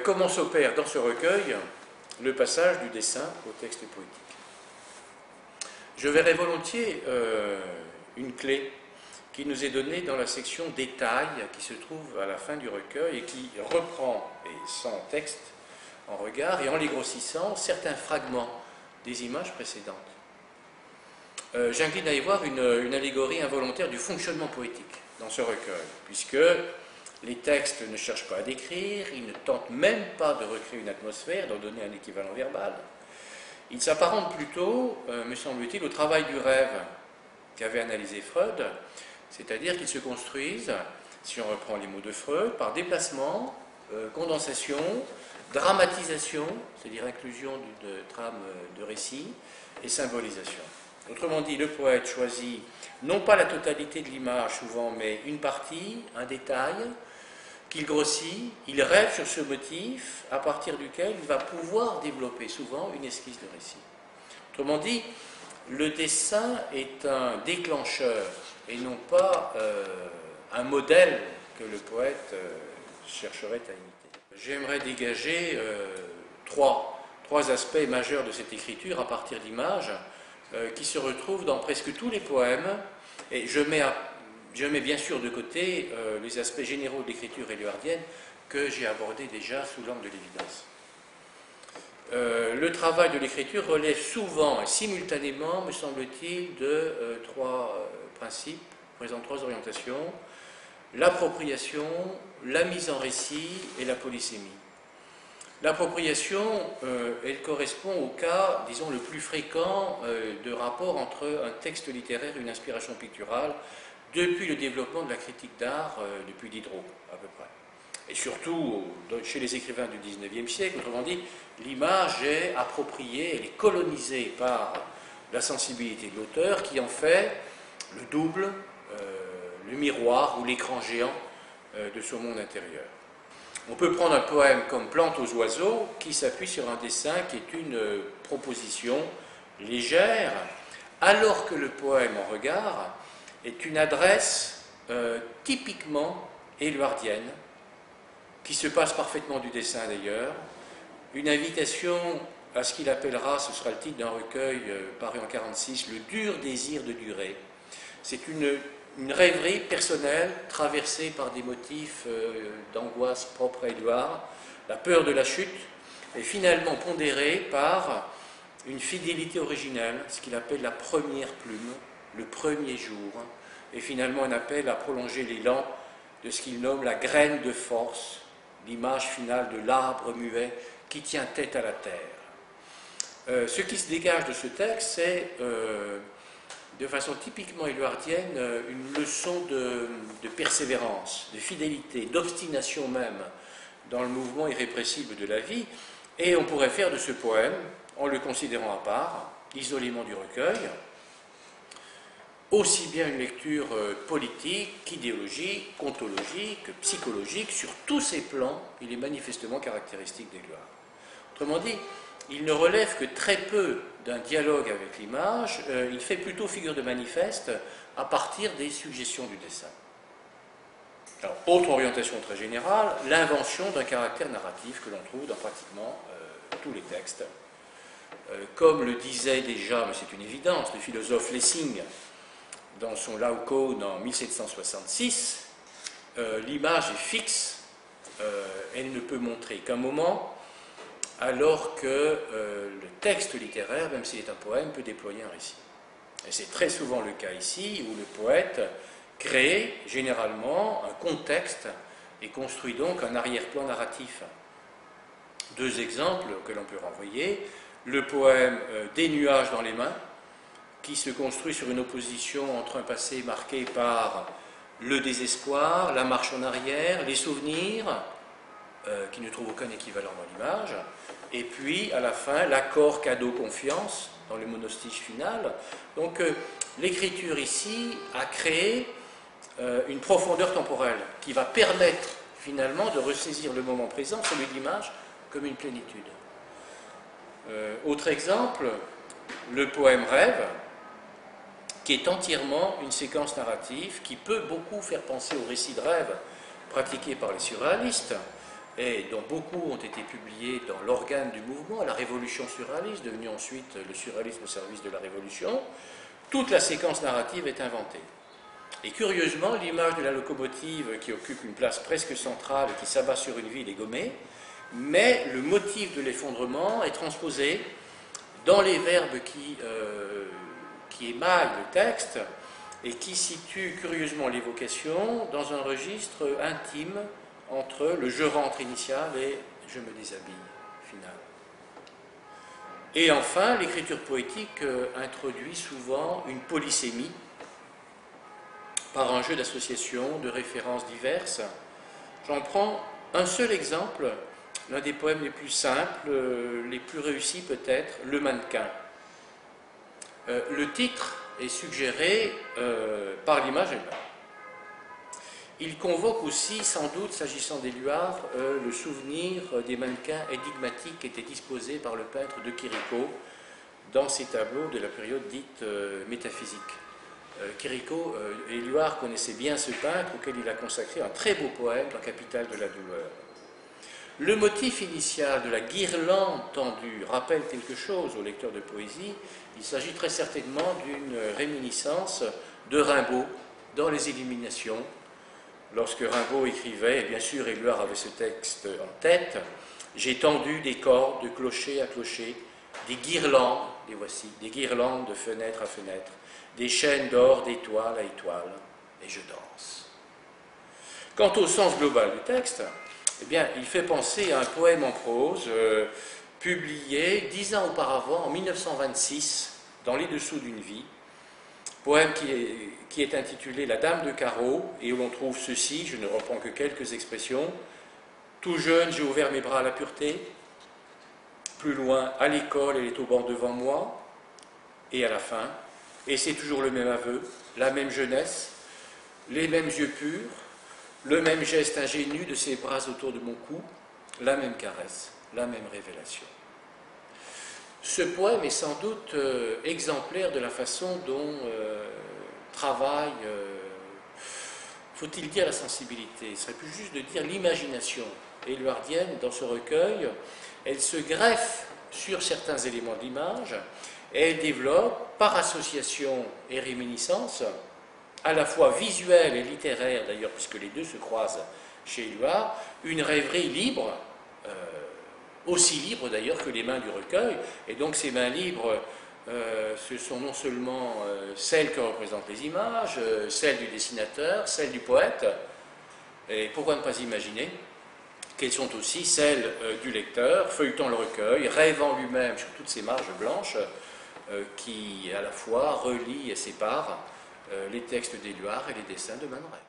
Comment s'opère dans ce recueil le passage du dessin au texte poétique? Je verrai volontiers une clé qui nous est donnée dans la section détails qui se trouve à la fin du recueil et qui reprend, et sans texte en regard, et en les grossissant, certains fragments des images précédentes. J'incline à y voir une allégorie involontaire du fonctionnement poétique dans ce recueil, puisque les textes ne cherchent pas à décrire, ils ne tentent même pas de recréer une atmosphère, d'en donner un équivalent verbal. Ils s'apparentent plutôt, me semble-t-il, au travail du rêve qu'avait analysé Freud, c'est-à-dire qu'ils se construisent, si on reprend les mots de Freud, par déplacement, condensation, dramatisation, c'est-à-dire inclusion d'une trame de récit, et symbolisation. Autrement dit, le poète choisit non pas la totalité de l'image souvent, mais une partie, un détail, qu'il grossit, il rêve sur ce motif, à partir duquel il va pouvoir développer souvent une esquisse de récit. Autrement dit, le dessin est un déclencheur et non pas un modèle que le poète chercherait à imiter. J'aimerais dégager trois aspects majeurs de cette écriture à partir d'images qui se retrouvent dans presque tous les poèmes, et je mets bien sûr de côté les aspects généraux de l'écriture éluardienne que j'ai abordés déjà sous l'angle de l'évidence. Le travail de l'écriture relève souvent et simultanément, me semble-t-il, de trois principes, présente trois orientations: l'appropriation, la mise en récit et la polysémie. L'appropriation, elle correspond au cas, disons, le plus fréquent de rapport entre un texte littéraire et une inspiration picturale depuis le développement de la critique d'art, depuis Diderot, à peu près. Et surtout, chez les écrivains du XIXe siècle, autrement dit, l'image est appropriée, elle est colonisée par la sensibilité de l'auteur qui en fait le double, le miroir ou l'écran géant de son monde intérieur. On peut prendre un poème comme Plante aux oiseaux qui s'appuie sur un dessin qui est une proposition légère, alors que le poème en regard est une adresse typiquement éluardienne, qui se passe parfaitement du dessin d'ailleurs, une invitation à ce qu'il appellera, ce sera le titre d'un recueil paru en 1946, le dur désir de durer. C'est une rêverie personnelle traversée par des motifs d'angoisse propre à Éluard, la peur de la chute, et finalement pondérée par une fidélité originelle, ce qu'il appelle la première plume, le premier jour, et finalement un appel à prolonger l'élan de ce qu'il nomme la graine de force, l'image finale de l'arbre muet qui tient tête à la terre. Ce qui se dégage de ce texte, c'est de façon typiquement éluardienne une leçon de persévérance, de fidélité, d'obstination même dans le mouvement irrépressible de la vie, et on pourrait faire de ce poème, en le considérant à part, isolément du recueil, aussi bien une lecture politique qu'idéologique, ontologique, psychologique. Sur tous ces plans, il est manifestement caractéristique d'Éluard. Autrement dit, il ne relève que très peu d'un dialogue avec l'image, il fait plutôt figure de manifeste à partir des suggestions du dessin. Alors, autre orientation très générale, l'invention d'un caractère narratif que l'on trouve dans pratiquement tous les textes. Comme le disait déjà, mais c'est une évidence, le philosophe Lessing, dans son Laocoon en 1766, l'image est fixe, elle ne peut montrer qu'un moment, alors que le texte littéraire, même s'il est un poème, peut déployer un récit. Et c'est très souvent le cas ici, où le poète crée généralement un contexte et construit donc un arrière-plan narratif. Deux exemples que l'on peut renvoyer: le poème Des nuages dans les mains, qui se construit sur une opposition entre un passé marqué par le désespoir, la marche en arrière, les souvenirs, qui ne trouvent aucun équivalent dans l'image, et puis à la fin l'accord cadeau-confiance dans le monostige final. Donc l'écriture ici a créé une profondeur temporelle qui va permettre finalement de ressaisir le moment présent, celui de l'image, comme une plénitude. Autre exemple, le poème Rêve, qui est entièrement une séquence narrative qui peut beaucoup faire penser au récit de rêve pratiqué par les surréalistes, et dont beaucoup ont été publiés dans l'organe du mouvement, la Révolution surréaliste, devenu ensuite le surréalisme au service de la Révolution, toute la séquence narrative est inventée. Et curieusement, l'image de la locomotive qui occupe une place presque centrale et qui s'abat sur une ville est gommée, mais le motif de l'effondrement est transposé dans les verbes qui émaillent le texte et qui situent curieusement l'évocation dans un registre intime entre le « je rentre » initial et « je me déshabille » final. Et enfin, l'écriture poétique introduit souvent une polysémie par un jeu d'associations, de références diverses. J'en prends un seul exemple, l'un des poèmes les plus simples, les plus réussis peut-être, Le mannequin. Le titre est suggéré par l'image elle-même. Il convoque aussi, sans doute, s'agissant d'Éluard, le souvenir des mannequins énigmatiques qui étaient disposés par le peintre de Chirico dans ses tableaux de la période dite métaphysique. Chirico, Éluard connaissait bien ce peintre auquel il a consacré un très beau poème, La capitale de la douleur. Le motif initial de la guirlande tendue rappelle quelque chose au lecteur de poésie. Il s'agit très certainement d'une réminiscence de Rimbaud dans Les Illuminations. Lorsque Rimbaud écrivait, et bien sûr Éluard avait ce texte en tête, « J'ai tendu des cordes de clocher à clocher, des guirlandes, les voici, des guirlandes de fenêtre à fenêtre, des chaînes d'or d'étoile à étoile, et je danse. » Quant au sens global du texte, eh bien, il fait penser à un poème en prose publié 10 ans auparavant, en 1926, dans Les Dessous d'une vie, poème qui est intitulé La Dame de carreau, et où l'on trouve ceci, je ne reprends que quelques expressions. Tout jeune, j'ai ouvert mes bras à la pureté. Plus loin, à l'école, elle est au bord devant moi. Et à la fin, et c'est toujours le même aveu, la même jeunesse, les mêmes yeux purs, le même geste ingénu de ses bras autour de mon cou, la même caresse, la même révélation. Ce poème est sans doute exemplaire de la façon dont travaille, faut-il dire, la sensibilité. Il serait plus juste de dire l'imagination éluardienne dans ce recueil. Elle se greffe sur certains éléments de l'image et elle développe, par association et réminiscence, à la fois visuelle et littéraire d'ailleurs, puisque les deux se croisent chez Éluard, une rêverie libre, aussi libre d'ailleurs que les mains du recueil, et donc ces mains libres, ce sont non seulement celles que représentent les images, celles du dessinateur, celles du poète, et pourquoi ne pas imaginer qu'elles sont aussi celles du lecteur, feuilletant le recueil, rêvant lui-même sur toutes ces marges blanches, qui à la fois relient et séparent les textes d'Éluard et les dessins de Man Ray.